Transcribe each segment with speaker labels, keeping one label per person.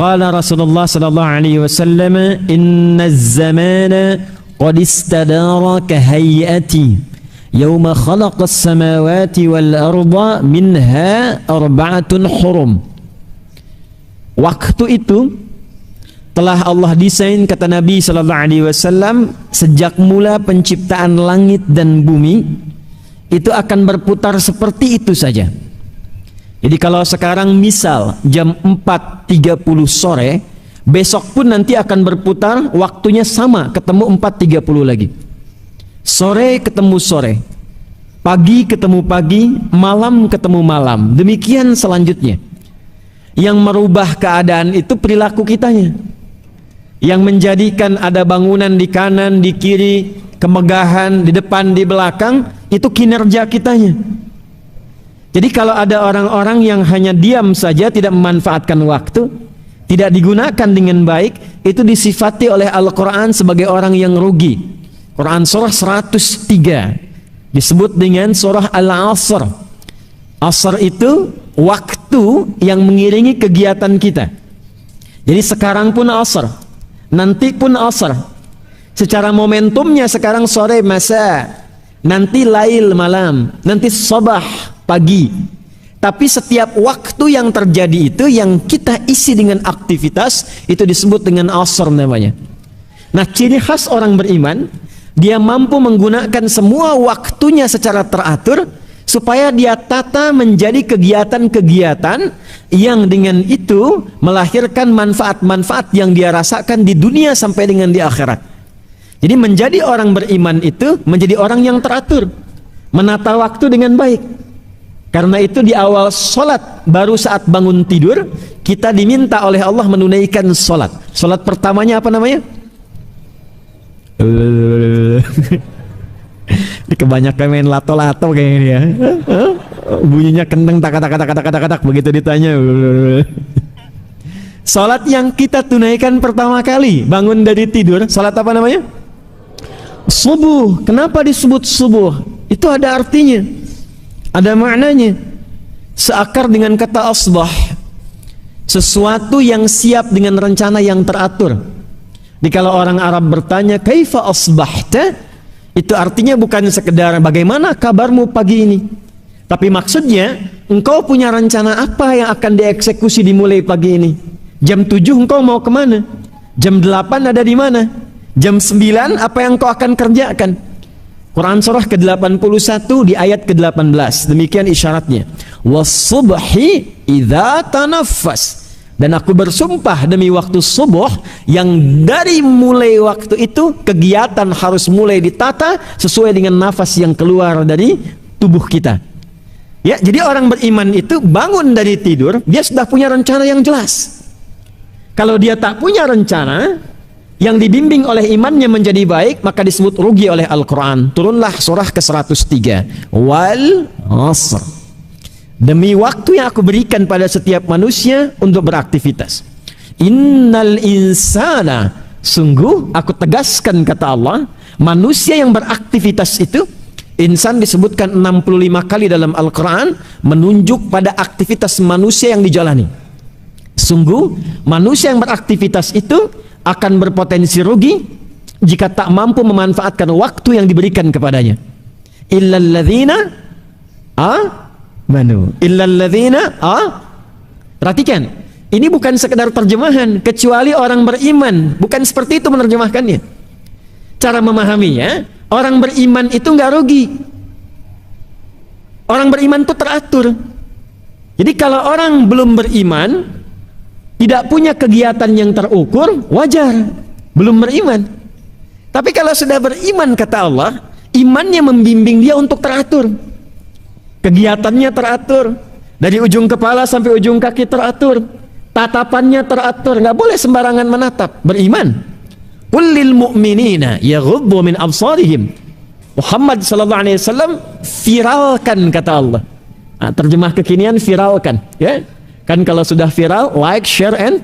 Speaker 1: Qala Rasulullah sallallahu alaihi wasallam, "Inna az-zamana qad istadara ka hayati yauma khalaqas samawati wal arda minha arba'atun hurum." Waktu itu telah Allah desain, kata Nabi sallallahu alaihi wasallam, sejak mula penciptaan langit dan bumi itu akan berputar seperti itu saja. Jadi kalau sekarang misal jam 4.30 sore, besok pun nanti akan berputar waktunya sama, ketemu 4.30 lagi. Sore ketemu sore, pagi ketemu pagi, malam ketemu malam. Demikian selanjutnya. Yang merubah keadaan itu perilaku kitanya. Yang menjadikan ada bangunan di kanan, di kiri, kemegahan di depan, di belakang, itu kinerja kitanya. Jadi kalau ada orang-orang yang hanya diam saja, tidak memanfaatkan waktu, tidak digunakan dengan baik, itu disifati oleh Al-Quran sebagai orang yang rugi. Quran surah 103 disebut dengan surah Al-Asr. Asr itu waktu yang mengiringi kegiatan kita. Jadi sekarang pun Asr, nanti pun Asr. Secara momentumnya sekarang sore masa, nanti lail malam, nanti sabah pagi. Tapi setiap waktu yang terjadi itu yang kita isi dengan aktivitas, itu disebut dengan asr namanya. Nah, ciri khas orang beriman, dia mampu menggunakan semua waktunya secara teratur supaya dia tata menjadi kegiatan-kegiatan yang dengan itu melahirkan manfaat-manfaat yang dia rasakan di dunia sampai dengan di akhirat. Jadi menjadi orang beriman itu menjadi orang yang teratur, menata waktu dengan baik. Karena itu di awal sholat, baru saat bangun tidur, kita diminta oleh Allah menunaikan sholat. Sholat pertamanya apa namanya? Kebanyakan main lato-lato kayaknya ya. Bunyinya kenceng, tak begitu ditanya. Sholat yang kita tunaikan pertama kali bangun dari tidur, sholat apa namanya? Subuh. Kenapa disebut subuh? Itu ada artinya, ada maknanya. Seakar dengan kata asbah, sesuatu yang siap dengan rencana yang teratur. Jadi kalau orang Arab bertanya kaifa asbahta, itu artinya bukan sekedar bagaimana kabarmu pagi ini, tapi maksudnya engkau punya rencana apa yang akan dieksekusi dimulai pagi ini. Jam 7 engkau mau kemana? Jam 8 ada di mana? Jam 9 apa yang engkau akan kerjakan? Quran surah ke-81 di ayat ke-18, demikian isyaratnya. Was-subhi idza tanaffas. Dan aku bersumpah demi waktu subuh yang dari mulai waktu itu kegiatan harus mulai ditata sesuai dengan nafas yang keluar dari tubuh kita. Ya, jadi orang beriman itu bangun dari tidur, dia sudah punya rencana yang jelas. Kalau dia tak punya rencana yang dibimbing oleh imannya menjadi baik, maka disebut rugi oleh Al-Quran. Turunlah surah ke-103. Wal asr. Demi waktu yang aku berikan pada setiap manusia untuk beraktivitas. Innal insana, sungguh aku tegaskan kata Allah, manusia yang beraktivitas itu, insan disebutkan 65 kali dalam Al-Quran, menunjuk pada aktivitas manusia yang dijalani. Sungguh manusia yang beraktivitas itu akan berpotensi rugi jika tak mampu memanfaatkan waktu yang diberikan kepadanya. Illalladzina amanu. Illalladzina perhatikan, ini bukan sekedar terjemahan, kecuali orang beriman. Bukan seperti itu menerjemahkannya. Cara memahaminya, orang beriman itu nggak rugi. Orang beriman itu teratur. Jadi kalau orang belum beriman, tidak punya kegiatan yang terukur, wajar, belum beriman. Tapi kalau sudah beriman, kata Allah, imannya membimbing dia untuk teratur. Kegiatannya teratur, dari ujung kepala sampai ujung kaki teratur, tatapannya teratur, nggak boleh sembarangan menatap. Beriman. Qul lil mu'minina yaghuddu min absarihim. Muhammad sallallahu alaihi wasallam viralkan, kata Allah. Nah, terjemah kekinian viralkan, ya. Kan kalau sudah viral, like, share, and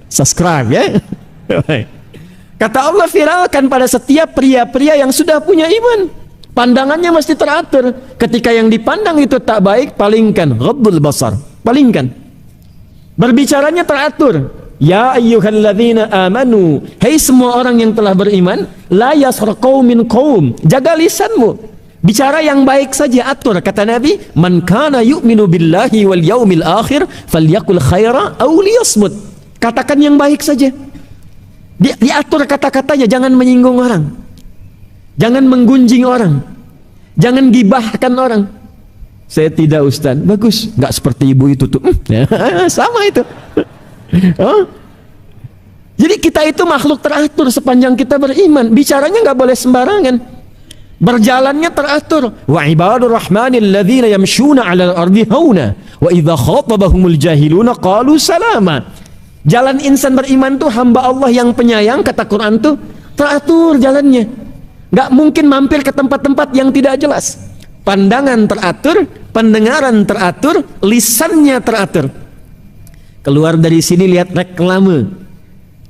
Speaker 1: subscribe, ya. Kata Allah, viralkan pada setiap pria-pria yang sudah punya iman. Pandangannya mesti teratur. Ketika yang dipandang itu tak baik, palingkan. Ghaddul basar, palingkan. Berbicaranya teratur. Ya ayyuhalladzina amanu, hei semua orang yang telah beriman, la yaskhar qaumin qaum, jaga lisanmu, bicara yang baik saja, atur. Kata Nabi, man kana yu'minu billahi wal yaumil akhir falyaqul khaira aw liyasmut. Katakan yang baik saja. Diatur kata-katanya, jangan menyinggung orang, jangan menggunjing orang, jangan gibahkan orang. Saya tidak, Ustaz. Bagus, nggak seperti ibu itu tuh. Sama itu. Jadi kita itu makhluk teratur sepanjang kita beriman. Bicaranya nggak boleh sembarangan, berjalannya teratur. Wa ibadur rahmanil ladzina yamshuna 'alal ardi hauna wa idza khatabahumul jahiluna qalu salama. Jalan insan beriman tuh hamba Allah yang penyayang, kata Quran tuh teratur jalannya. Nggak mungkin mampir ke tempat-tempat yang tidak jelas. Pandangan teratur, pendengaran teratur, lisannya teratur. Keluar dari sini lihat reklame,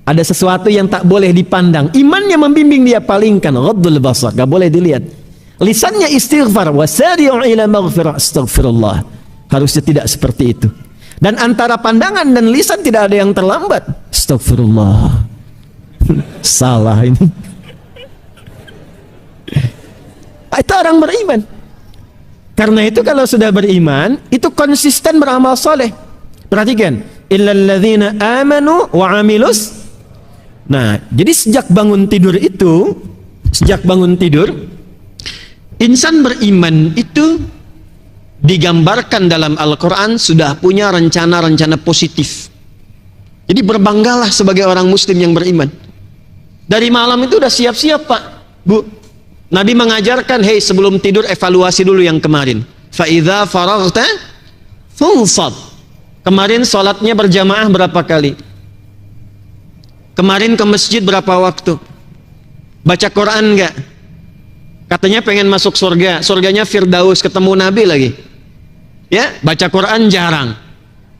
Speaker 1: ada sesuatu yang tak boleh dipandang, imannya membimbing dia palingkan, ghaddul basar, gak boleh dilihat. Lisannya istighfar, wasari'u ila maghfirah, astaghfirullah. Harusnya tidak seperti itu. Dan antara pandangan dan lisan tidak ada yang terlambat. Astaghfirullah. Salah ini. Itu orang beriman. Karena itu kalau sudah beriman, itu konsisten beramal soleh. Perhatikan, illalladzina amanu wa amilus. Nah, jadi sejak bangun tidur itu, insan beriman itu digambarkan dalam Al-Quran sudah punya rencana-rencana positif. Jadi berbanggalah sebagai orang muslim yang beriman. Dari malam itu udah siap-siap, Pak, Bu. Nabi mengajarkan, hei sebelum tidur evaluasi dulu yang kemarin. Fa idza faraghta fansab. Kemarin sholatnya berjamaah berapa kali? Kemarin ke masjid berapa waktu? Baca Quran enggak? Katanya pengen masuk surga, surganya Firdaus, ketemu Nabi lagi. Ya, baca Quran jarang.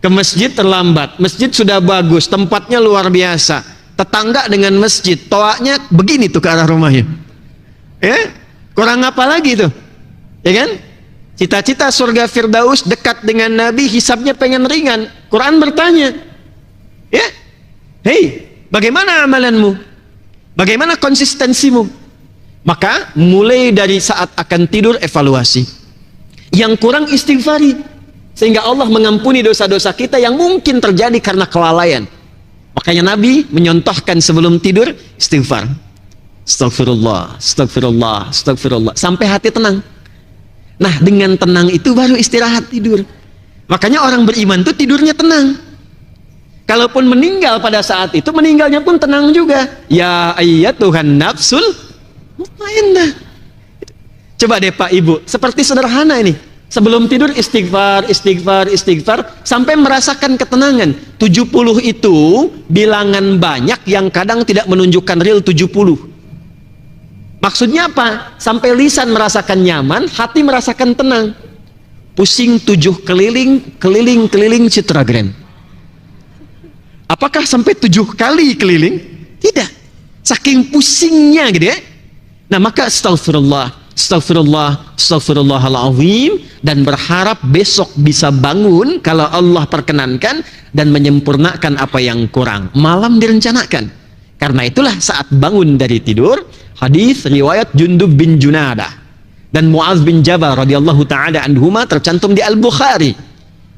Speaker 1: Ke masjid terlambat. Masjid sudah bagus, tempatnya luar biasa. Tetangga dengan masjid, toaknya begini tuh ke arah rumahnya. Ya, kurang apa lagi tuh? Ya kan? Cita-cita surga Firdaus dekat dengan Nabi, hisabnya pengen ringan. Quran bertanya, ya, hei, bagaimana amalanmu? Bagaimana konsistensimu? Maka mulai dari saat akan tidur evaluasi. Yang kurang istighfari, sehingga Allah mengampuni dosa-dosa kita yang mungkin terjadi karena kelalaian. Makanya Nabi menyontohkan sebelum tidur istighfar. Astagfirullah, astagfirullah, astagfirullah, sampai hati tenang. Nah, dengan tenang itu baru istirahat tidur. Makanya orang beriman itu tidurnya tenang. Kalaupun meninggal pada saat itu, meninggalnya pun tenang juga. Ya ayyatuhan nafsul mutmainnah. Coba deh Pak Ibu, seperti sederhana ini. Sebelum tidur istighfar, istighfar, istighfar, sampai merasakan ketenangan. 70 itu bilangan banyak yang kadang tidak menunjukkan real 70. Maksudnya apa? Sampai lisan merasakan nyaman, hati merasakan tenang. Pusing 7 keliling, keliling Citra Grand. Apakah sampai 7 kali keliling? Tidak. Saking pusingnya gitu ya. Nah, maka astagfirullah, astagfirullah, astagfirullahaladzim, dan berharap besok bisa bangun kalau Allah perkenankan dan menyempurnakan apa yang kurang. Malam direncanakan. Karena itulah saat bangun dari tidur, hadis riwayat Jundub bin Junadah dan Muaz bin Jabal radhiyallahu taala anhuma tercantum di Al-Bukhari.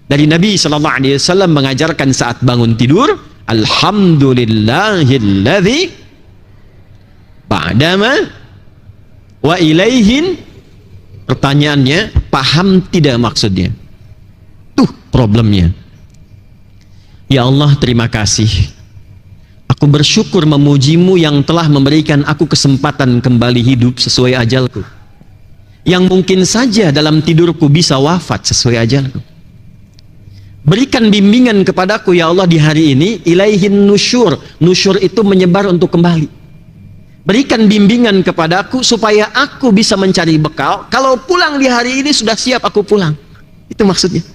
Speaker 1: Dari Nabi sallallahu alaihi wasallam mengajarkan saat bangun tidur, alhamdulillahilladzi ba'dama wa ilaihin. Pertanyaannya, paham tidak maksudnya? Tuh problemnya. Ya Allah, terima kasih. Aku bersyukur memujimu yang telah memberikan aku kesempatan kembali hidup sesuai ajalku. Yang mungkin saja dalam tidurku bisa wafat sesuai ajalku. Berikan bimbingan kepadaku ya Allah di hari ini, ilaihin nusyur. Nusyur itu menyebar untuk kembali. Berikan bimbingan kepadaku supaya aku bisa mencari bekal. Kalau pulang di hari ini sudah siap aku pulang. Itu maksudnya.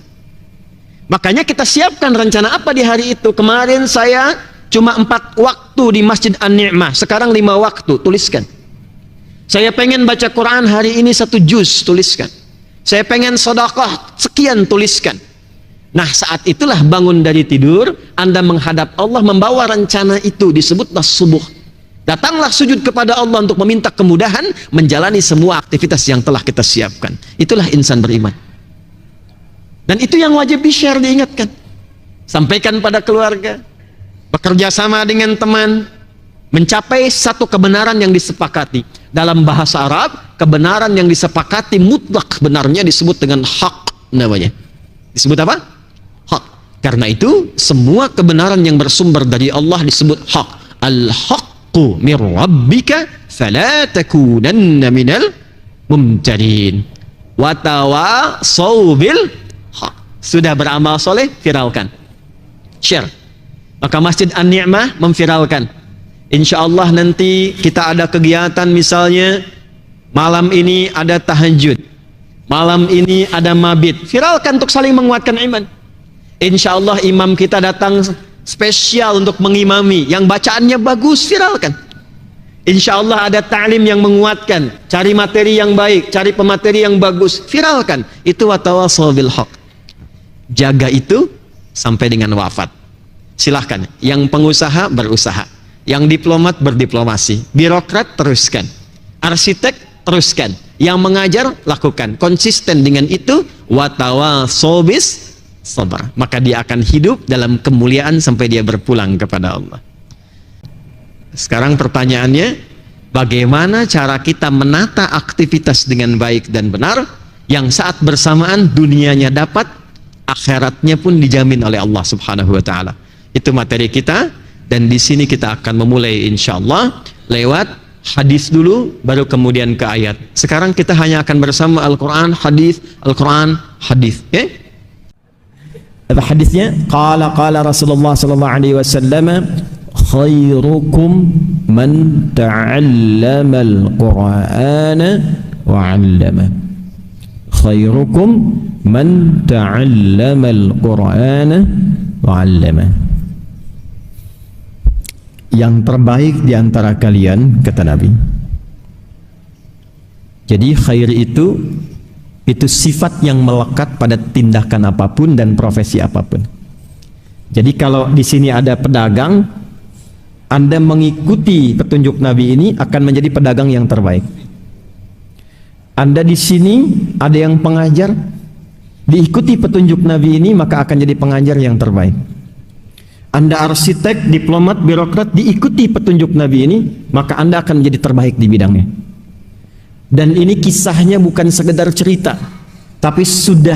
Speaker 1: Makanya kita siapkan rencana apa di hari itu. Kemarin saya cuma 4 waktu di Masjid An-Ni'mah, sekarang 5 waktu, tuliskan. Saya pengen baca Quran hari ini 1 juz, tuliskan. Saya pengen sedekah sekian, tuliskan. Nah, saat itulah bangun dari tidur, Anda menghadap Allah, membawa rencana itu, disebutlah subuh. Datanglah sujud kepada Allah untuk meminta kemudahan menjalani semua aktivitas yang telah kita siapkan. Itulah insan beriman. Dan itu yang wajib di-share, diingatkan. Sampaikan pada keluarga, bekerja sama dengan teman, mencapai satu kebenaran yang disepakati. Dalam bahasa Arab, kebenaran yang disepakati mutlak benarnya disebut dengan hak namanya. Disebut apa? Hak. Karena itu, semua kebenaran yang bersumber dari Allah disebut hak. Al-haqqu mir rabbika fala takunanna minal mumtarin. Wa tawasaw bil haq. Sudah beramal soleh, viralkan. Share. Maka Masjid An-Ni'mah memviralkan. Insya Allah nanti kita ada kegiatan, misalnya malam ini ada tahajud, malam ini ada mabit. Viralkan untuk saling menguatkan iman. Insya Allah imam kita datang spesial untuk mengimami, yang bacaannya bagus, viralkan. Insya Allah ada ta'lim yang menguatkan, cari materi yang baik, cari pemateri yang bagus, viralkan. Itu watawassaw bil haq. Jaga itu sampai dengan wafat. Silahkan, yang pengusaha berusaha, yang diplomat berdiplomasi, birokrat teruskan, arsitek teruskan, yang mengajar lakukan, konsisten dengan itu, watawassaw bis sabar, maka dia akan hidup dalam kemuliaan sampai dia berpulang kepada Allah. Sekarang pertanyaannya, bagaimana cara kita menata aktivitas dengan baik dan benar, yang saat bersamaan dunianya dapat, akhiratnya pun dijamin oleh Allah Subhanahu wa Ta'ala. Itu materi kita, dan di sini kita akan memulai insyaallah lewat hadis dulu, baru kemudian ke ayat. Sekarang kita hanya akan bersama Al-Quran, hadis, Al-Quran, hadis. Okay? Apa hadisnya? Qala Rasulullah sallallahu alaihi wasallam, khairukum man ta'allama al-Qur'ana wa 'allama. Khairukum man ta'allama al-Qur'ana wa 'allama. Yang terbaik di antara kalian, kata Nabi. Jadi khair itu sifat yang melekat pada tindakan apapun dan profesi apapun. Jadi kalau di sini ada pedagang, Anda mengikuti petunjuk Nabi ini akan menjadi pedagang yang terbaik. Anda di sini ada yang pengajar, diikuti petunjuk Nabi ini maka akan jadi pengajar yang terbaik. Anda arsitek, diplomat, birokrat, diikuti petunjuk Nabi ini, maka Anda akan menjadi terbaik di bidangnya. Dan ini kisahnya bukan sekedar cerita, tapi sudah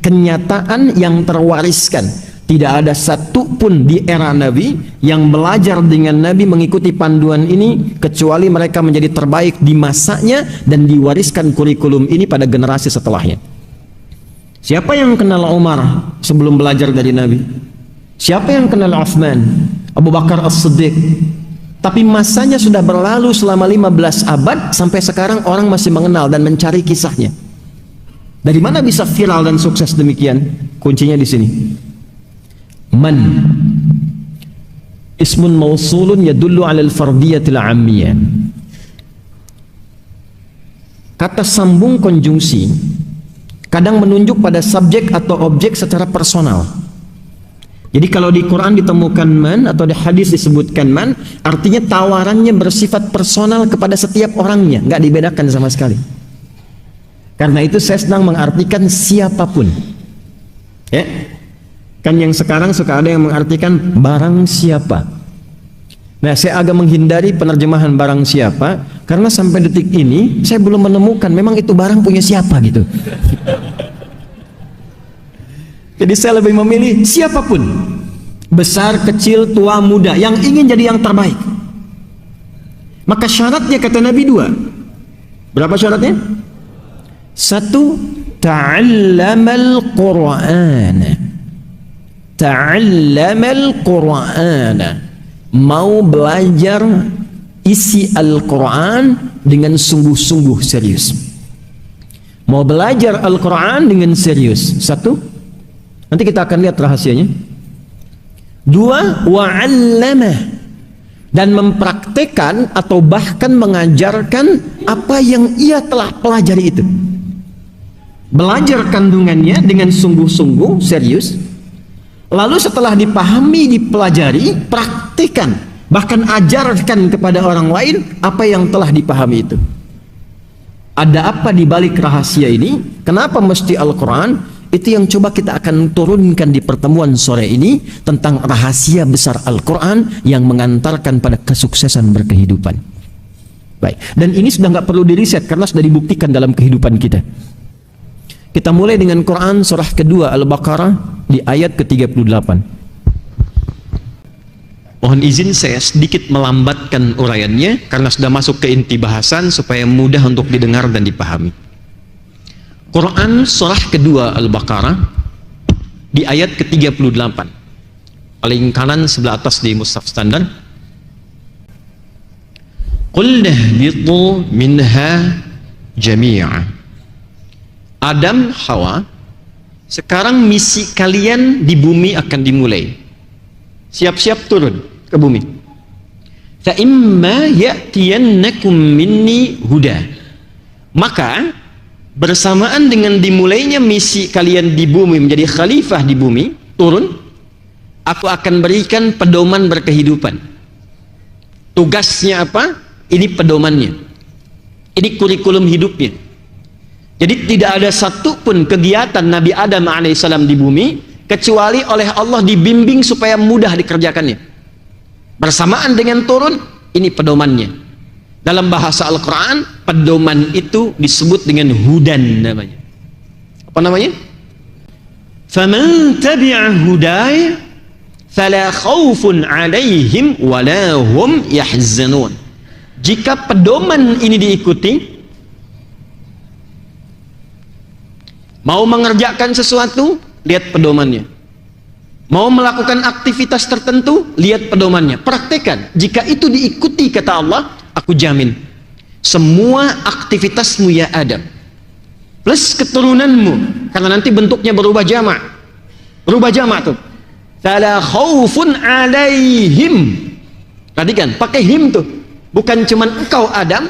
Speaker 1: kenyataan yang terwariskan. Tidak ada satu pun di era Nabi yang belajar dengan Nabi mengikuti panduan ini, kecuali mereka menjadi terbaik di masanya dan diwariskan kurikulum ini pada generasi setelahnya. Siapa yang kenal Umar sebelum belajar dari Nabi? Siapa yang kenal Uthman, Abu Bakar As-Siddiq? Tapi masanya sudah berlalu selama 15 abad, sampai sekarang orang masih mengenal dan mencari kisahnya. Dari mana bisa viral dan sukses demikian? Kuncinya di sini. Man ismun mausulun yadullu 'ala al-fardiyatil 'ammiyah. Kata sambung konjungsi kadang menunjuk pada subjek atau objek secara personal. Jadi kalau di Quran ditemukan man atau di hadis disebutkan man, artinya tawarannya bersifat personal kepada setiap orangnya, nggak dibedakan sama sekali. Karena itu saya sedang mengartikan siapapun. Ya, kan yang sekarang suka ada yang mengartikan barang siapa. Nah, saya agak menghindari penerjemahan barang siapa, karena sampai detik ini saya belum menemukan memang itu barang punya siapa gitu. Jadi saya lebih memilih siapapun, besar, kecil, tua, muda, yang ingin jadi yang terbaik. Maka syaratnya kata Nabi 2. Berapa syaratnya? 1, ta'allamal Qur'an. Ta'allamal Qur'an. Mau belajar isi Al-Quran dengan sungguh-sungguh serius. Mau belajar Al-Quran dengan serius. 1. Nanti kita akan lihat rahasianya. 2, wa'allamah, dan mempraktekan atau bahkan mengajarkan apa yang ia telah pelajari itu. Belajar kandungannya dengan sungguh-sungguh serius, Lalu setelah dipahami, dipelajari, praktikan, bahkan ajarkan kepada orang lain apa yang telah dipahami itu. Ada apa di balik rahasia ini? Kenapa mesti Al-Quran? Itu yang coba kita akan turunkan di pertemuan sore ini, tentang rahasia besar Al-Quran yang mengantarkan pada kesuksesan berkehidupan. Baik, dan ini sudah nggak perlu diriset karena sudah dibuktikan dalam kehidupan kita. Kita mulai dengan Quran surah kedua Al-Baqarah di ayat ke-38. Mohon izin saya sedikit melambatkan uraiannya karena sudah masuk ke inti bahasan supaya mudah untuk didengar dan dipahami. Quran surah kedua Al-Baqarah di ayat ke-38, paling kanan sebelah atas di mushaf standar. Qul nahbitu minha jami'a. Adam, Hawa, sekarang misi kalian di bumi akan dimulai. Siap-siap turun ke bumi. Fa imma ya'tiyannakum minni huda. Maka bersamaan dengan dimulainya misi kalian di bumi menjadi khalifah di bumi, turun, aku akan berikan pedoman berkehidupan. Tugasnya apa? Ini pedomannya. Ini kurikulum hidupnya. Jadi tidak ada satupun kegiatan Nabi Adam alaihissalam di bumi kecuali oleh Allah dibimbing supaya mudah dikerjakannya. Bersamaan dengan turun, ini pedomannya. Dalam bahasa Al-Quran, pedoman itu disebut dengan hudan namanya. Apa namanya? فَمَنْ تَبِعَ هُدَايَ فَلَا خَوْفٌ عَلَيْهِمْ وَلَا هُمْ يَحْزَنُونَ. Jika pedoman ini diikuti, mau mengerjakan sesuatu, lihat pedomannya. Mau melakukan aktivitas tertentu, lihat pedomannya, praktekkan. Jika itu diikuti, kata Allah, aku jamin semua aktivitasmu ya Adam plus keturunanmu, karena nanti bentuknya berubah jamak tuh, fala khaufun alaihim. Perhatikan, pakai him tuh, bukan cuman engkau Adam.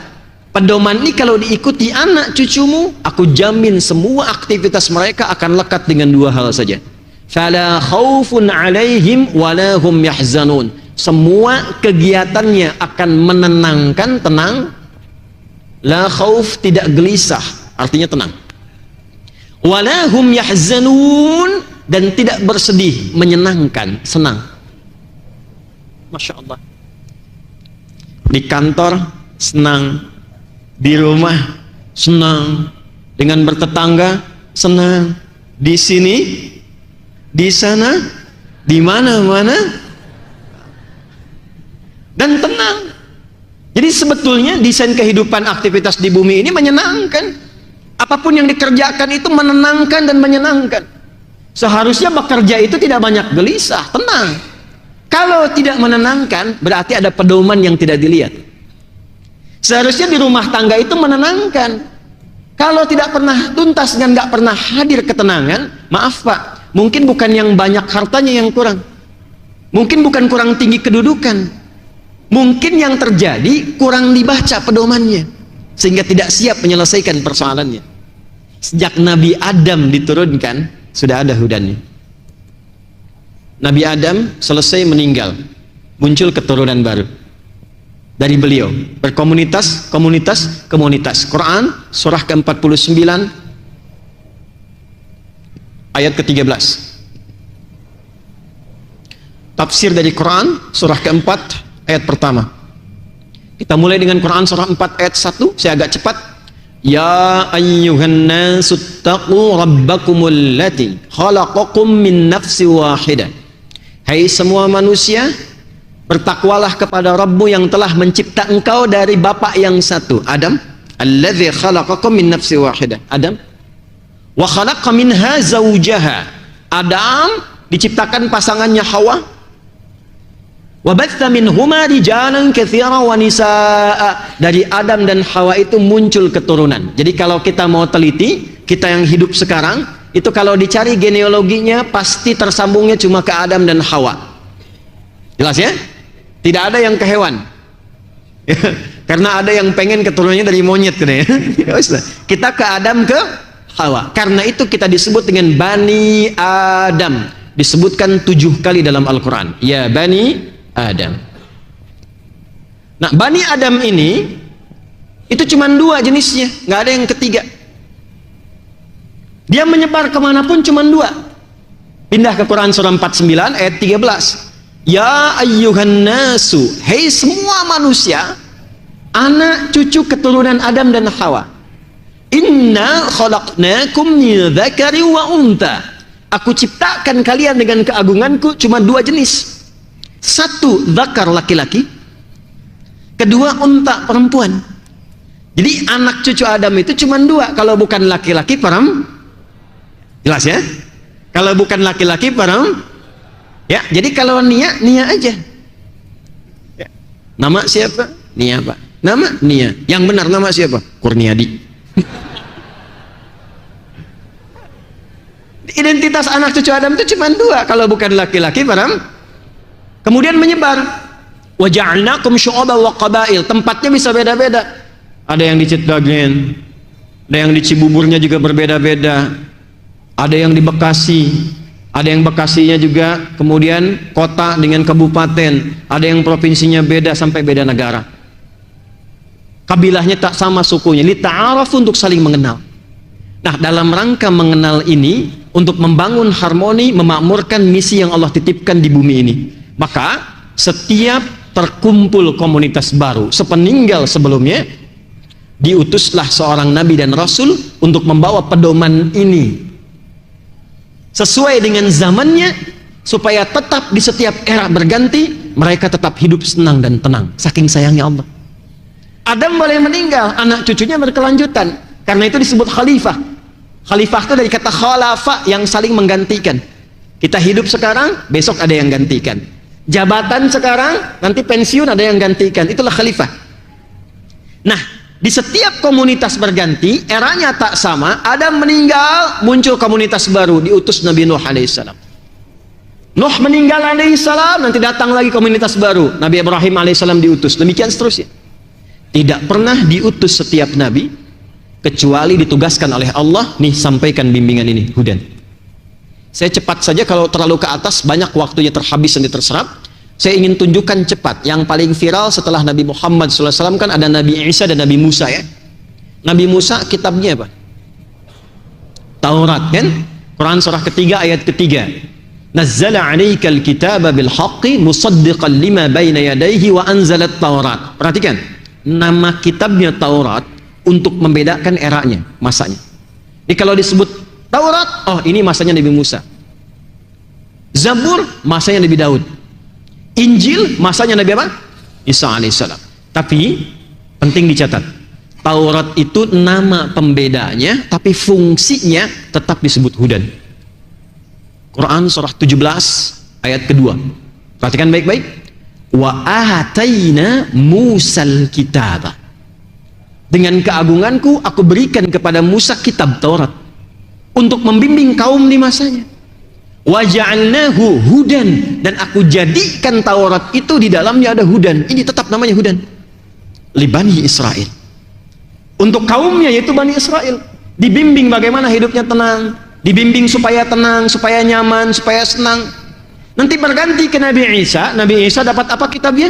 Speaker 1: Pedoman ini kalau diikuti anak cucumu, aku jamin semua aktivitas mereka akan lekat dengan dua hal saja. Fala khaufun alaihim wala hum yahzanun. Semua kegiatannya akan menenangkan, tenang. La khauf, tidak gelisah, artinya tenang. Wala hum yahzanun, dan tidak bersedih, menyenangkan, senang. Masya Allah. Di kantor senang, di rumah senang, dengan bertetangga senang, di sini, di sana, di mana-mana, dan tenang. Jadi sebetulnya desain kehidupan aktivitas di bumi ini menyenangkan. Apapun yang dikerjakan itu menenangkan dan menyenangkan. Seharusnya bekerja itu tidak banyak gelisah, tenang. Kalau tidak menenangkan, berarti ada pedoman yang tidak dilihat. Seharusnya di rumah tangga itu menenangkan. Kalau tidak pernah tuntas dan nggak pernah hadir ketenangan, maaf Pak, mungkin bukan yang banyak hartanya yang kurang, mungkin bukan kurang tinggi kedudukan, mungkin yang terjadi kurang dibaca pedomannya sehingga tidak siap menyelesaikan persoalannya. Sejak Nabi Adam diturunkan sudah ada hudannya. Nabi Adam selesai meninggal, muncul keturunan baru dari beliau, berkomunitas, komunitas. Quran surah ke-49 ayat ke-13. Tafsir dari Quran surah ke-4 ayat pertama. Kita mulai dengan Quran surah 4 ayat 1, saya agak cepat. Ya ayyuhan nasu taqu rabbakumul lati khalaqakum min nafsi wahidah. Hai semua manusia, bertakwalah kepada Rabbmu yang telah mencipta engkau dari bapak yang satu, Adam. Alladzi khalaqakum min nafsi wahidah, Adam. Wa khalaqa minha zawjaha. Adam diciptakan pasangannya Hawa. Wa batha minhuma rijalan katsiran wa nisaa. Dari Adam dan Hawa itu muncul keturunan. Jadi kalau kita mau teliti, kita yang hidup sekarang, itu kalau dicari genealoginya pasti tersambungnya cuma ke Adam dan Hawa. Jelas ya? Tidak ada yang ke hewan. Karena ada yang pengen keturunannya dari monyet ya. Kita ke Adam, ke Hawa. Karena itu kita disebut dengan Bani Adam. disebutkan 7 kali dalam Al-Quran. Ya Bani Adam. Nah, Bani Adam ini itu cuma 2 jenisnya, nggak ada yang ketiga. Dia menyebar kemanapun cuma 2. Pindah ke Quran surah 49 ayat 13. Ya ayyuhan nasu, hei semua manusia, anak cucu keturunan Adam dan Hawa. Inna khalaqnakum min dzakari wa unta. Aku ciptakan kalian dengan keagunganku cuma 2 jenis. 1 dzakar laki-laki, kedua unta perempuan. Jadi anak cucu Adam itu cuma 2, kalau bukan laki-laki perempuan. Jelas ya? Kalau bukan laki-laki perempuan. Ya, jadi kalau Nia aja. Ya. Nama siapa? Nia, Pak. Nama Nia. Yang benar nama siapa? Kurniadi. Identitas anak cucu Adam itu cuma 2, kalau bukan laki-laki perempuan. Kemudian menyebar. Wa ja'alnakum syu'uban wa qabail. Tempatnya bisa beda-beda. Ada yang di Citragen, ada yang di Cibuburnya juga berbeda-beda. Ada yang di Bekasi. Ada yang Bekasinya juga, kemudian kota dengan kabupaten, ada yang provinsinya beda sampai beda negara. Kabilahnya tak sama sukunya, li ta'aruf, untuk saling mengenal. Nah, dalam rangka mengenal ini, untuk membangun harmoni, memakmurkan misi yang Allah titipkan di bumi ini. Maka setiap terkumpul komunitas baru, sepeninggal sebelumnya, diutuslah seorang nabi dan rasul untuk membawa pedoman ini sesuai dengan zamannya, supaya tetap di setiap era berganti mereka tetap hidup senang dan tenang, saking sayangnya Allah. Adam boleh meninggal, anak cucunya berkelanjutan, karena itu disebut khalifah. Khalifah itu dari kata khalafa, yang saling menggantikan. Kita hidup sekarang, besok ada yang gantikan. Jabatan sekarang, nanti pensiun ada yang gantikan. Itulah khalifah. Nah, di setiap komunitas berganti, eranya tak sama. Adam meninggal, muncul komunitas baru, diutus Nabi Nuh alaihissalam. Nuh meninggal alaihissalam, nanti datang lagi komunitas baru, Nabi Ibrahim alaihissalam diutus, demikian seterusnya. Tidak pernah diutus setiap nabi kecuali ditugaskan oleh Allah, nih sampaikan bimbingan ini, hudan. Saya cepat saja, kalau terlalu ke atas banyak waktunya terhabis dan terserap. Saya ingin tunjukkan cepat yang paling viral setelah Nabi Muhammad SAW kan ada Nabi Isa dan Nabi Musa ya. Nabi Musa kitabnya apa? Taurat kan? Quran surah ketiga ayat ketiga. Nazzala 'alaikal kitaba bil haqqi musaddiqan lima baina yadayhi wa anzalat Taurat. Perhatikan, nama kitabnya Taurat untuk membedakan eranya, masanya. Jadi kalau disebut Taurat, oh ini masanya Nabi Musa. Zabur masanya Nabi Daud. Injil masanya Nabi apa? Isa alaihissalam. Tapi penting dicatat, Taurat itu nama pembedanya, tapi fungsinya tetap disebut hudan. Quran surah 17 ayat kedua. Perhatikan baik-baik. Wa ataina Musal kitaba. Dengan keagunganku aku berikan kepada Musa kitab Taurat untuk membimbing kaum di masanya. Wa ja'alnahu hudan, dan aku jadikan Taurat itu di dalamnya ada hudan. Ini tetap namanya hudan. Li Bani Israel. Untuk kaumnya, yaitu Bani Israel, dibimbing bagaimana hidupnya tenang, dibimbing supaya tenang, supaya nyaman, supaya senang. Nanti berganti ke Nabi Isa. Nabi Isa dapat apa kitabnya?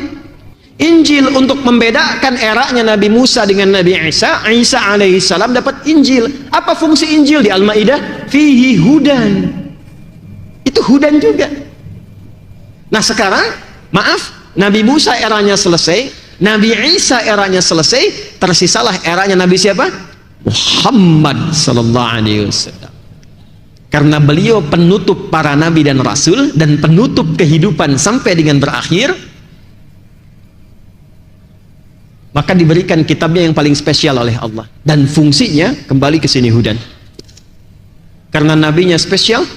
Speaker 1: Injil, untuk membedakan eranya Nabi Musa dengan Nabi Isa. Isa alaihissalam dapat Injil. Apa fungsi Injil di Al-Maidah? Fihi hudan. Itu hudan juga. Nah sekarang, maaf, Nabi Musa eranya selesai, Nabi Isa eranya selesai, tersisalah eranya Nabi siapa? Muhammad sallallahu alaihi wasallam. Karena beliau penutup para nabi dan rasul dan penutup kehidupan sampai dengan berakhir, maka diberikan kitabnya yang paling spesial oleh Allah, dan fungsinya kembali ke sini hudan. Karena nabinya spesial,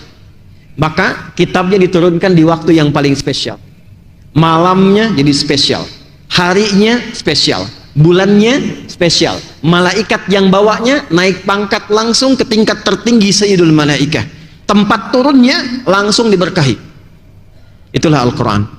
Speaker 1: maka kitabnya diturunkan di waktu yang paling spesial. Malamnya jadi spesial, harinya spesial, bulannya spesial. Malaikat yang bawanya naik pangkat langsung ke tingkat tertinggi Sayyidul Malaikah. Tempat turunnya langsung diberkahi. Itulah Al-Quran.